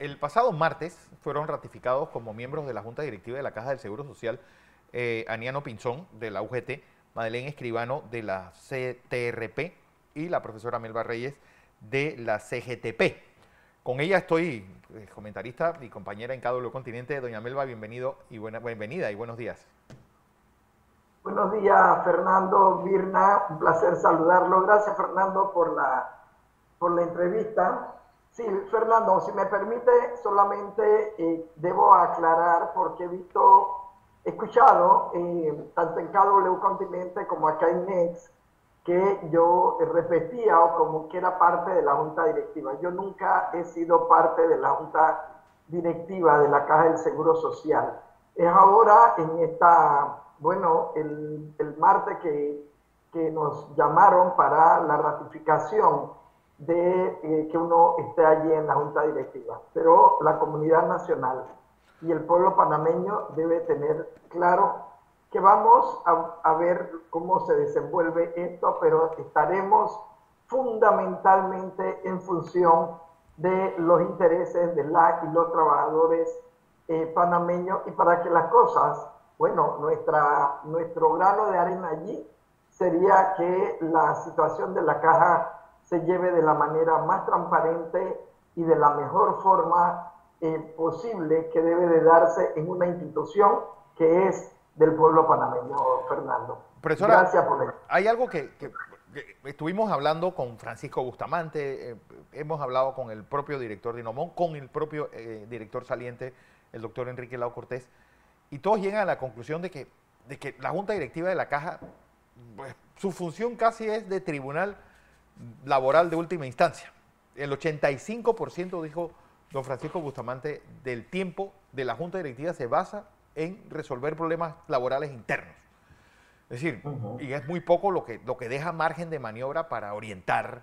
El pasado martes fueron ratificados como miembros de la Junta Directiva de la Caja del Seguro Social Aniano Pinzón de la UGT, Madeleine Escribano de la CTRP y la profesora Melba Reyes de la CGTP. Con ella estoy, comentarista y compañera en KW Continente. Doña Melba, bienvenida y buenos días. Buenos días, Fernando, Virna, un placer saludarlo. Gracias, Fernando, por la entrevista. Sí, Fernando, si me permite, solamente debo aclarar porque he escuchado, tanto en KW Continente como acá en NEX, que yo repetía o como que era parte de la Junta Directiva. Yo nunca he sido parte de la Junta Directiva de la Caja del Seguro Social. Es ahora en el martes que nos llamaron para la ratificación de que uno esté allí en la Junta Directiva. Pero la comunidad nacional y el pueblo panameño debe tener claro que vamos a ver cómo se desenvuelve esto, pero estaremos fundamentalmente en función de los intereses de las y los trabajadores panameños, y para que las cosas, bueno, nuestro grano de arena allí sería que la situación de la caja se lleve de la manera más transparente y de la mejor forma posible que debe de darse en una institución que es del pueblo panameño, Fernando. Profesora, Gracias por esto. hay algo que estuvimos hablando con Francisco Bustamante, hemos hablado con el propio director de Inomón, con el propio director saliente, el doctor Enrique Lao Cortés, y todos llegan a la conclusión de que la Junta Directiva de la Caja, pues, su función casi es de tribunal laboral de última instancia. El 85%, dijo don Francisco Bustamante, del tiempo de la Junta Directiva se basa en resolver problemas laborales internos. Es decir, y es muy poco lo que deja margen de maniobra para orientar,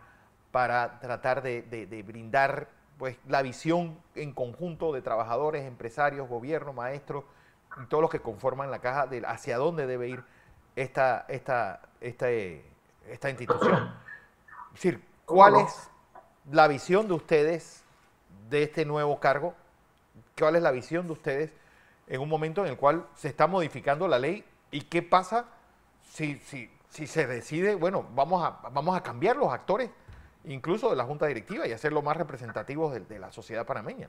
para tratar de brindar pues la visión en conjunto de trabajadores, empresarios, gobierno, maestros, y todos los que conforman la caja de hacia dónde debe ir esta institución. Es decir, ¿cuál es la visión de ustedes de este nuevo cargo? ¿Cuál es la visión de ustedes en un momento en el cual se está modificando la ley? ¿Y qué pasa si se decide, bueno, vamos a cambiar los actores, incluso de la Junta Directiva, y hacerlo más representativos de la sociedad panameña?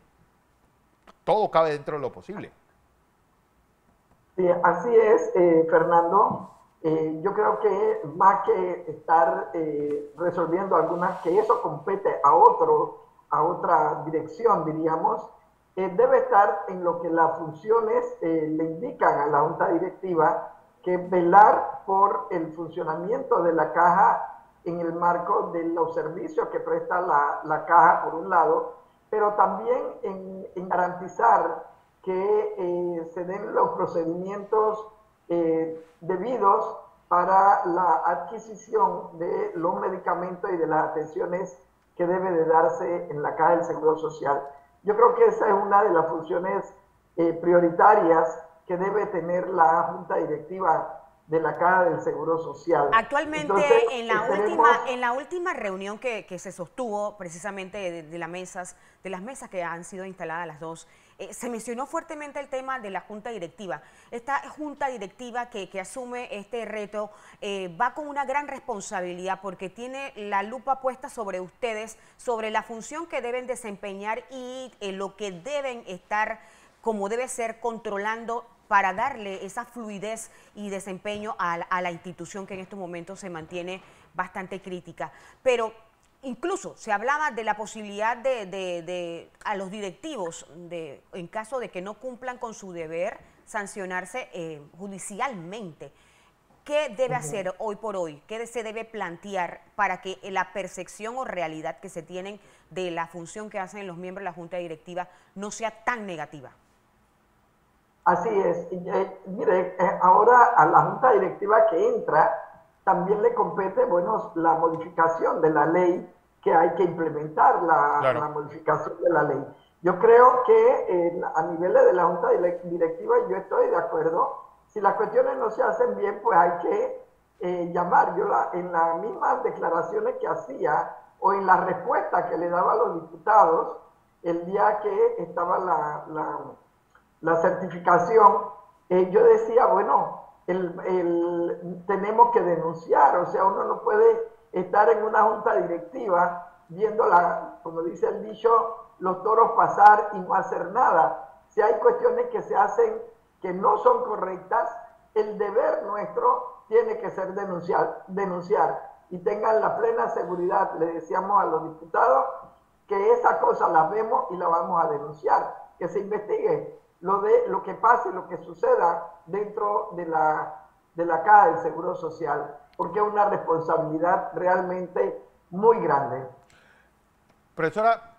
Todo cabe dentro de lo posible. Sí, así es, Fernando. Yo creo que más que estar resolviendo algunas, que eso compete a otra dirección, diríamos, debe estar en lo que las funciones le indican a la Junta Directiva, que velar por el funcionamiento de la caja en el marco de los servicios que presta la caja, por un lado, pero también en garantizar que se den los procedimientos debidos para la adquisición de los medicamentos y de las atenciones que debe de darse en la Caja del Seguro Social. Yo creo que esa es una de las funciones prioritarias que debe tener la Junta Directiva de la Caja del Seguro Social. Actualmente, entonces, en la última reunión que se sostuvo precisamente de las mesas que han sido instaladas las dos, se mencionó fuertemente el tema de la Junta Directiva. Esta Junta Directiva que asume este reto va con una gran responsabilidad porque tiene la lupa puesta sobre ustedes, sobre la función que deben desempeñar y lo que deben estar, como debe ser, controlando para darle esa fluidez y desempeño a la institución que en estos momentos se mantiene bastante crítica. Pero incluso se hablaba de la posibilidad a los directivos, en caso de que no cumplan con su deber, sancionarse judicialmente. ¿Qué debe hacer hoy por hoy? ¿Qué se debe plantear para que la percepción o realidad que se tienen de la función que hacen los miembros de la Junta Directiva no sea tan negativa? Así es. Mire, ahora a la Junta Directiva que entra también le compete, bueno, la modificación de la ley, que hay que implementar la modificación de la ley. Yo creo que a niveles de la Junta Directiva yo estoy de acuerdo. Si las cuestiones no se hacen bien, pues hay que llamar. Yo en las mismas declaraciones que hacía o en la respuesta que le daba a los diputados, el día que estaba la certificación, yo decía, bueno, tenemos que denunciar, o sea, uno no puede estar en una junta directiva viendo, como dice el dicho, los toros pasar y no hacer nada. Si hay cuestiones que se hacen que no son correctas, el deber nuestro tiene que ser denunciar. Y tengan la plena seguridad, le decíamos a los diputados, que esa cosa la vemos y la vamos a denunciar, que se investigue lo que pase, lo que suceda dentro de la Caja del Seguro Social, porque es una responsabilidad realmente muy grande. Profesora,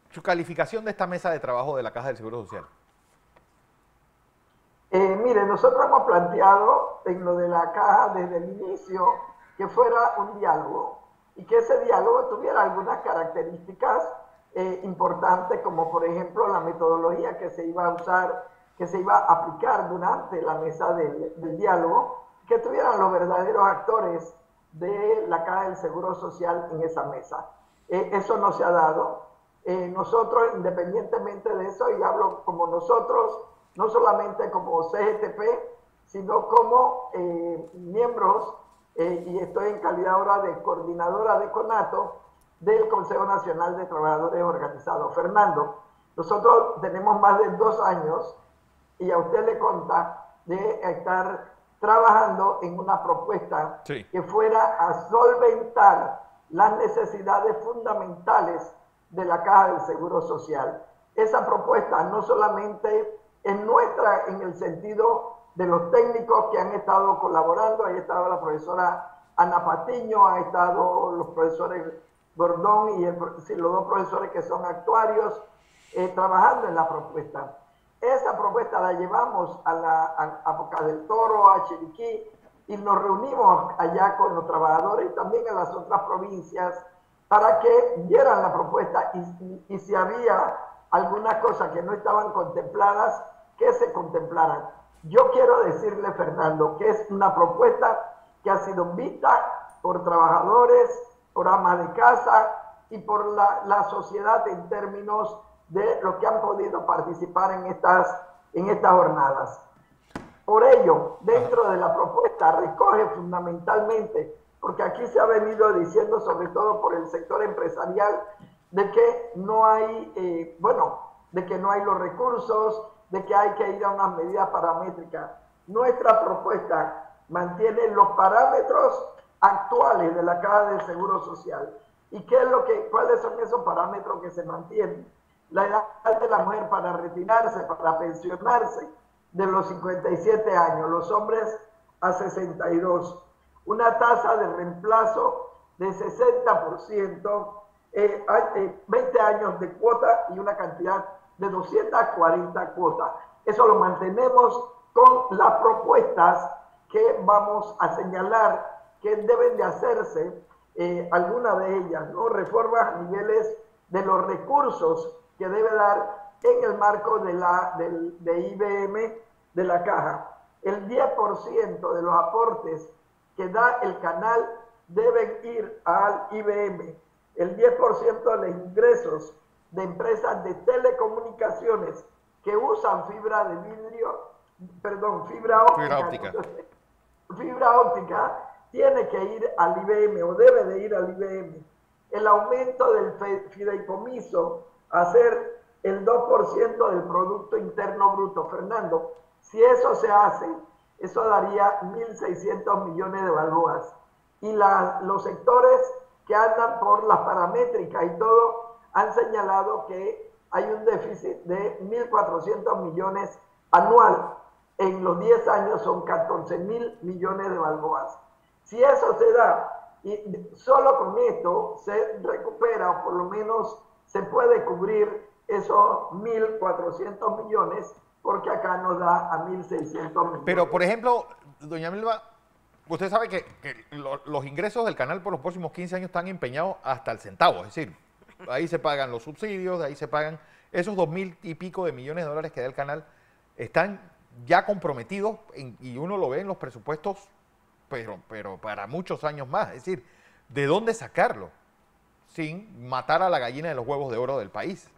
su calificación de esta mesa de trabajo de la Caja del Seguro Social. Mire, nosotros hemos planteado en lo de la Caja desde el inicio que fuera un diálogo y que ese diálogo tuviera algunas características importantes, como por ejemplo la metodología que se iba a usar, que se iba a aplicar durante la mesa del diálogo, que tuvieran los verdaderos actores de la Caja del Seguro Social en esa mesa. Eso no se ha dado. Nosotros, independientemente de eso, y hablo como nosotros, no solamente como CGTP, sino como miembros, y estoy en calidad ahora de coordinadora de CONATO, del Consejo Nacional de Trabajadores Organizados. Fernando, nosotros tenemos más de 2 años, y a usted le consta, de estar trabajando en una propuesta que fuera a solventar las necesidades fundamentales de la Caja del Seguro Social. Esa propuesta no solamente es nuestra en el sentido de los técnicos que han estado colaborando, ahí ha estado la profesora Ana Patiño, ha estado los profesores Gordón y los 2 profesores que son actuarios trabajando en la propuesta. Esa propuesta la llevamos a Boca del Toro, a Chiriquí, y nos reunimos allá con los trabajadores y también en las otras provincias para que vieran la propuesta y si había algunas cosas que no estaban contempladas, que se contemplaran. Yo quiero decirle, Fernando, que es una propuesta que ha sido vista por trabajadores, por amas de casa y por la sociedad en términos de los que han podido participar en estas jornadas. Por ello, dentro de la propuesta recoge fundamentalmente, porque aquí se ha venido diciendo, sobre todo por el sector empresarial, de que no hay, de que no hay los recursos, de que hay que ir a unas medidas paramétricas. Nuestra propuesta mantiene los parámetros actuales de la Caja del Seguro Social. ¿Y cuáles son esos parámetros que se mantienen? La edad de la mujer para retirarse, para pensionarse, de los 57 años, los hombres a 62. Una tasa de reemplazo de 60%, 20 años de cuota y una cantidad de 240 cuotas. Eso lo mantenemos con las propuestas que vamos a señalar que deben de hacerse, alguna de ellas, ¿no? Reformas a niveles de los recursos que debe dar en el marco de IBM de la Caja. El 10% de los aportes que da el canal deben ir al IBM. El 10% de los ingresos de empresas de telecomunicaciones que usan fibra óptica tiene que ir al IBM o debe de ir al IBM. El aumento del fideicomiso a ser el 2% del Producto Interno Bruto. Fernando, si eso se hace, eso daría 1.600 millones de balboas. Y los sectores que andan por las paramétricas y todo han señalado que hay un déficit de 1.400 millones anual. En los 10 años son 14.000 millones de balboas. Si eso se da, y solo con esto se recupera, o por lo menos se puede cubrir esos 1.400 millones, porque acá nos da a 1.600 millones. Pero, por ejemplo, doña Milva, usted sabe que los ingresos del canal por los próximos 15 años están empeñados hasta el centavo, es decir, ahí se pagan los subsidios, de ahí se pagan esos 2.000 y pico de millones de dólares que da el canal, están ya comprometidos y uno lo ve en los presupuestos, pero para muchos años más. Es decir, ¿de dónde sacarlo? sin matar a la gallina de los huevos de oro del país.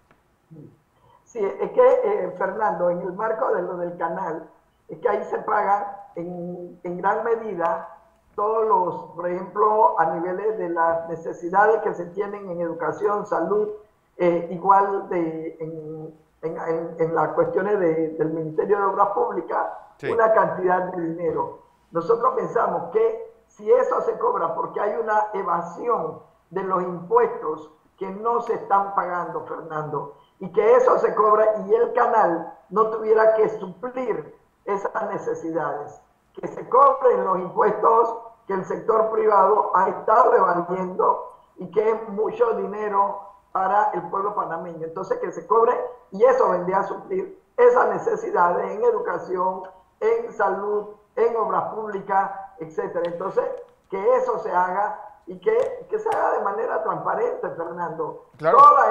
Sí, es que, Fernando, en el marco de lo del canal, es que ahí se pagan en gran medida todos los, por ejemplo, a niveles de las necesidades que se tienen en educación, salud, igual en las cuestiones del Ministerio de Obras Públicas, sí, una cantidad de dinero. Nosotros pensamos que si eso se cobra porque hay una evasión de los impuestos que no se están pagando, Fernando, y que eso se cobra y el canal no tuviera que suplir esas necesidades, que se cobren los impuestos que el sector privado ha estado evadiendo y que es mucho dinero para el pueblo panameño. Entonces que se cobre y eso vendría a suplir esas necesidades en educación, en salud, en obras públicas, etcétera. Entonces que eso se haga y que se haga de manera transparente, Fernando. Claro. Todos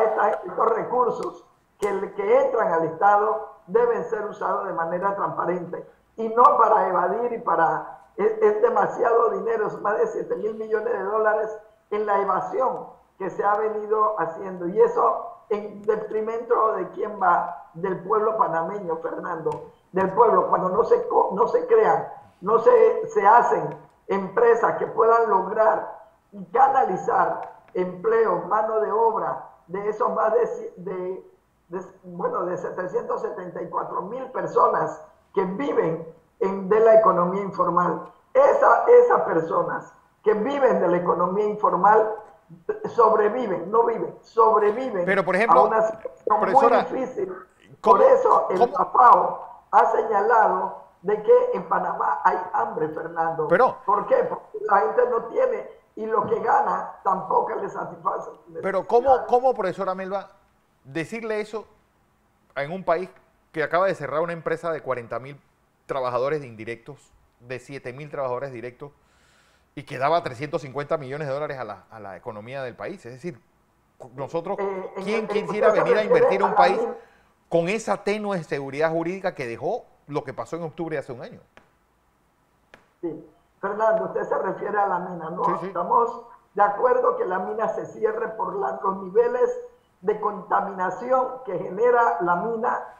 estos recursos que entran al Estado deben ser usados de manera transparente y no para evadir y para... Es demasiado dinero, es más de 7.000 millones de dólares en la evasión que se ha venido haciendo. Y eso en detrimento de quién va, del pueblo panameño, Fernando, del pueblo, cuando no se crean, no se hacen empresas que puedan lograr y canalizar empleo, mano de obra de esos más de 774.000 personas que viven de la economía informal. Esas personas que viven de la economía informal sobreviven, no viven, sobreviven. Pero, por ejemplo, a una situación muy difícil. Por eso el FAO ha señalado de que en Panamá hay hambre, Fernando. ¿Por qué? Porque la gente no tiene y lo que gana tampoco le satisface. Pero ¿cómo, profesora Melba, decirle eso en un país que acaba de cerrar una empresa de 40.000 trabajadores indirectos, de 7.000 trabajadores directos, y que daba 350 millones de dólares a la economía del país? Es decir, nosotros, ¿quién quisiera venir a invertir en un país con esa tenue seguridad jurídica que dejó lo que pasó en octubre de hace un año? Sí. Fernando, usted se refiere a la mina, ¿no? Sí, sí. Estamos de acuerdo que la mina se cierre por los niveles de contaminación que genera la mina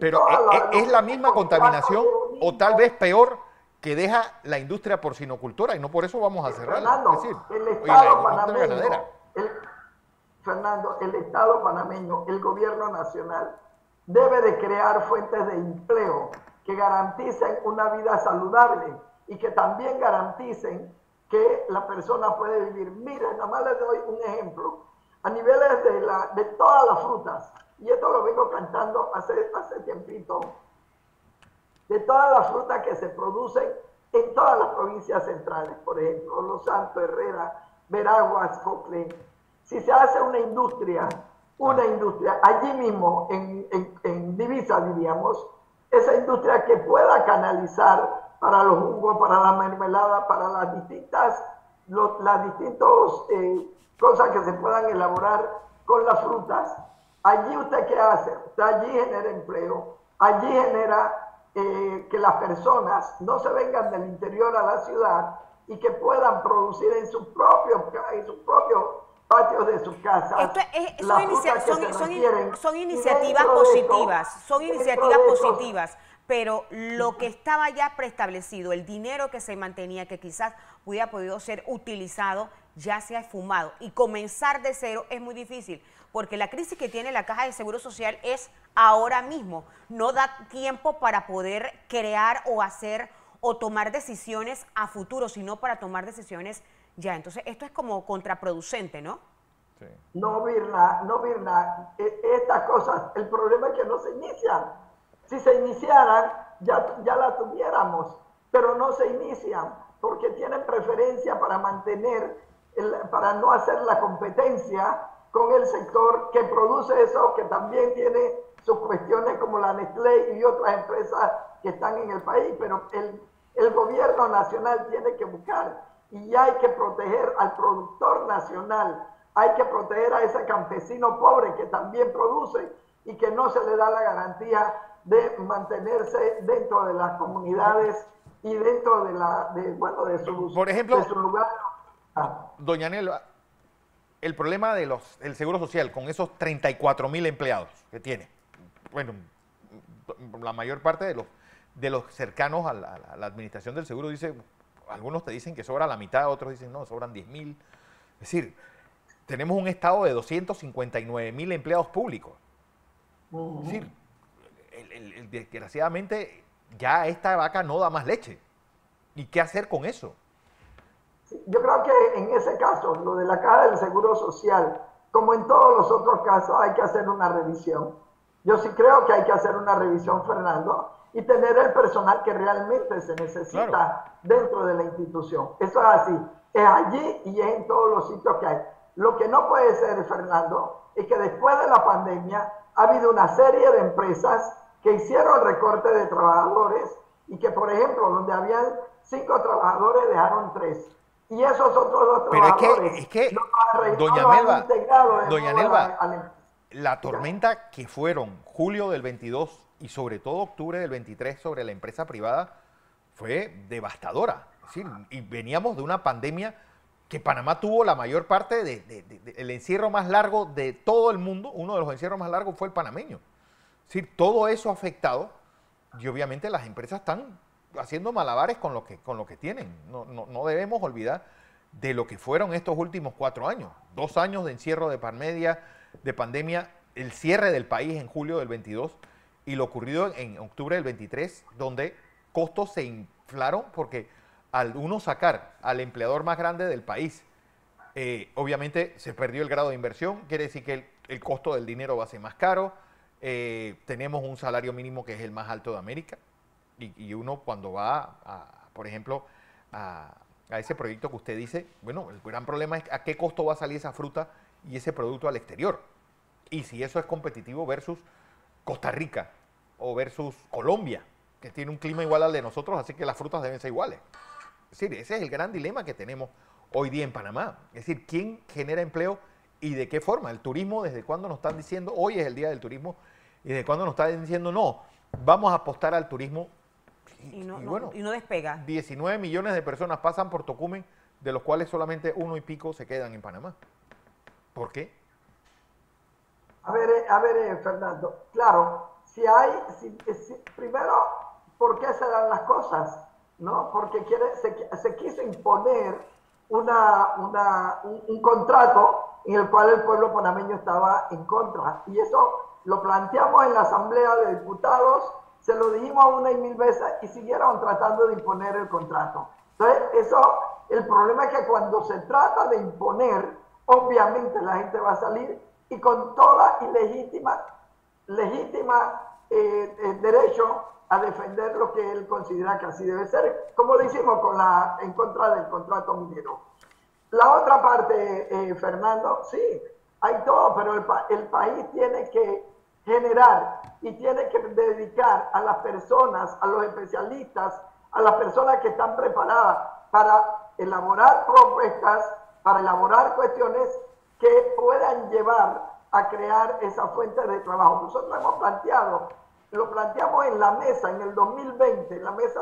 pero ¿es la misma contaminación o tal vez peor que deja la industria porcinocultora y no por eso vamos a cerrarla? Fernando, es decir, el Estado panameño, Fernando, el Estado panameño, el gobierno nacional, debe de crear fuentes de empleo que garanticen una vida saludable y que también garanticen que la persona puede vivir. Miren, nada más les doy un ejemplo. A niveles de todas las frutas, y esto lo vengo cantando hace tiempito, de todas las frutas que se producen en todas las provincias centrales, por ejemplo, Los Santos, Herrera, Veraguas, Coclé. Si se hace una industria allí mismo en Divisa, diríamos, esa industria que pueda canalizar para los jugos, para la mermelada, para las distintas cosas que se puedan elaborar con las frutas. Allí usted ¿qué hace? Usted allí genera empleo, allí genera que las personas no se vengan del interior a la ciudad y que puedan producir en sus propios patios de sus casas. Son iniciativas positivas, son iniciativas positivas, pero lo que estaba ya preestablecido, el dinero que se mantenía, que quizás hubiera podido ser utilizado, ya se ha esfumado. Y comenzar de cero es muy difícil, porque la crisis que tiene la Caja de Seguro Social es ahora mismo. No da tiempo para poder crear o hacer o tomar decisiones a futuro, sino para tomar decisiones ya. Entonces, esto es como contraproducente, ¿no? Sí. No, Virna, estas cosas, el problema es que no se inician. Si se iniciaran, ya la tuviéramos, pero no se inician porque tienen preferencia para para no hacer la competencia con el sector que produce eso, que también tiene sus cuestiones como la Nestlé y otras empresas que están en el país, pero el gobierno nacional tiene que buscar y hay que proteger al productor nacional, hay que proteger a ese campesino pobre que también produce y que no se le da la garantía de mantenerse dentro de las comunidades y dentro de su por ejemplo, lugar. Doña Nelva, el problema del Seguro Social con esos 34.000 empleados que tiene. Bueno, la mayor parte de los cercanos a la administración del seguro dice, algunos te dicen que sobra la mitad, otros dicen no, sobran 10.000. Es decir, tenemos un estado de 259.000 empleados públicos. Es decir, desgraciadamente ya esta vaca no da más leche. ¿Y qué hacer con eso? Yo creo que en ese caso, lo de la Caja del Seguro Social, como en todos los otros casos, hay que hacer una revisión. Yo sí creo que hay que hacer una revisión, Fernando, y tener el personal que realmente se necesita, claro, dentro de la institución. Eso es así. Es allí y es en todos los sitios que hay. Lo que no puede ser, Fernando, es que después de la pandemia ha habido una serie de empresas que hicieron recorte de trabajadores y que, por ejemplo, donde habían 5 trabajadores, dejaron 3. Y esos otros 2 trabajadores... Es que doña Nelva, la tormenta que fueron julio del 22 y sobre todo octubre del 23 sobre la empresa privada fue devastadora. Es decir, y veníamos de una pandemia que Panamá tuvo la mayor parte el encierro más largo de todo el mundo. Uno de los encierros más largos fue el panameño. Es decir, todo eso ha afectado y obviamente las empresas están haciendo malabares con lo que tienen. No debemos olvidar de lo que fueron estos últimos 4 años. 2 años de encierro de pandemia, el cierre del país en julio del 22 y lo ocurrido en octubre del 23, donde costos se inflaron porque al uno sacar al empleador más grande del país, obviamente se perdió el grado de inversión, quiere decir que el costo del dinero va a ser más caro, tenemos un salario mínimo que es el más alto de América, y uno cuando va, por ejemplo, a ese proyecto que usted dice, bueno, el gran problema es a qué costo va a salir esa fruta y ese producto al exterior, y si eso es competitivo versus Costa Rica o versus Colombia, que tiene un clima igual al de nosotros, así que las frutas deben ser iguales. Es decir, ese es el gran dilema que tenemos hoy día en Panamá. Es decir, ¿quién genera empleo y de qué forma? El turismo, ¿desde cuándo nos están diciendo? Hoy es el día del turismo, y desde cuándo nos están diciendo, no, vamos a apostar al turismo. Y no despega. 19 millones de personas pasan por Tocumen, de los cuales solamente 1 y pico se quedan en Panamá. ¿Por qué? A ver, Fernando, claro, primero, ¿por qué se dan las cosas? ¿No? Porque se quiso imponer un contrato en el cual el pueblo panameño estaba en contra. Y eso lo planteamos en la Asamblea de Diputados, se lo dijimos 1 y 1000 veces y siguieron tratando de imponer el contrato. Entonces, el problema es que cuando se trata de imponer, obviamente la gente va a salir y con toda legítima derecho a defender lo que él considera que así debe ser, como lo hicimos en contra del contrato minero. La otra parte, Fernando, sí, hay todo, pero el país tiene que generar y tiene que dedicar a las personas, a los especialistas, a las personas que están preparadas para elaborar propuestas, para elaborar cuestiones que puedan llevar a crear esa fuente de trabajo. Nosotros lo planteamos en la mesa en el 2020, en la mesa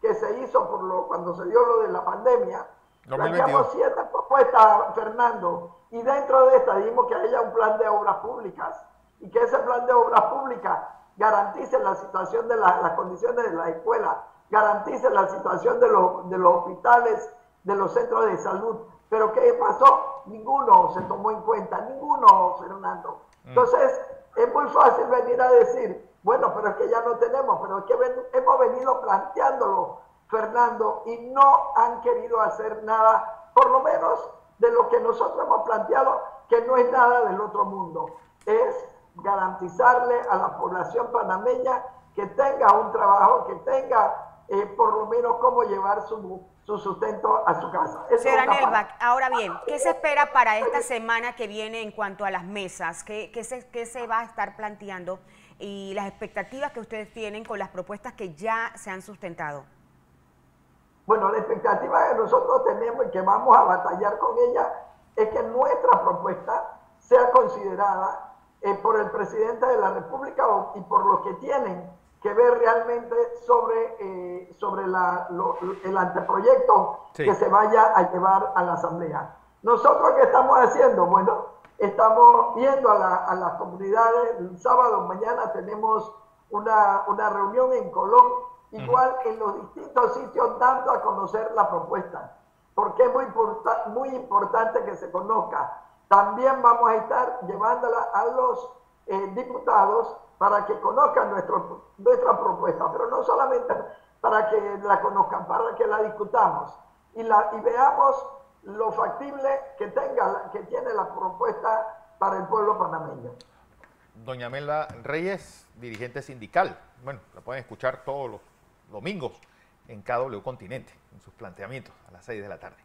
que se hizo cuando se dio lo de la pandemia. 2022. Planteamos 7 propuestas, Fernando, y dentro de esta dijimos que haya un plan de obras públicas y que ese plan de obras públicas garantice la situación de las condiciones de la escuela, garantice la situación de los hospitales, de los centros de salud. Pero ¿qué pasó? Ninguno se tomó en cuenta, ninguno, Fernando. Entonces, es muy fácil venir a decir, bueno, pero es que ya no tenemos, pero es que hemos venido planteándolo, Fernando, y no han querido hacer nada, por lo menos de lo que nosotros hemos planteado, que no es nada del otro mundo. Es garantizarle a la población panameña que tenga un trabajo, que tenga por lo menos cómo llevar su sustento a su casa. Señora Nelva, ahora bien, ¿qué se espera para esta semana que viene en cuanto a las mesas? ¿Qué se va a estar planteando y las expectativas que ustedes tienen con las propuestas que ya se han sustentado? Bueno, la expectativa que nosotros tenemos y que vamos a batallar con ella es que nuestra propuesta sea considerada por el presidente de la República y por los que tienen que ver realmente sobre el anteproyecto, sí, que se vaya a llevar a la Asamblea. ¿Nosotros qué estamos haciendo? Bueno, estamos yendo a las comunidades. El sábado mañana tenemos una reunión en Colón, igual en los distintos sitios, dando a conocer la propuesta, porque es muy importante que se conozca. También vamos a estar llevándola a los diputados para que conozcan nuestra propuesta, pero no solamente para que la conozcan, para que la discutamos y veamos lo factible que tiene la propuesta para el pueblo panameño. Doña Melba Reyes, dirigente sindical. Bueno, la pueden escuchar todos los domingos en KW Continente, en sus planteamientos a las 6 de la tarde.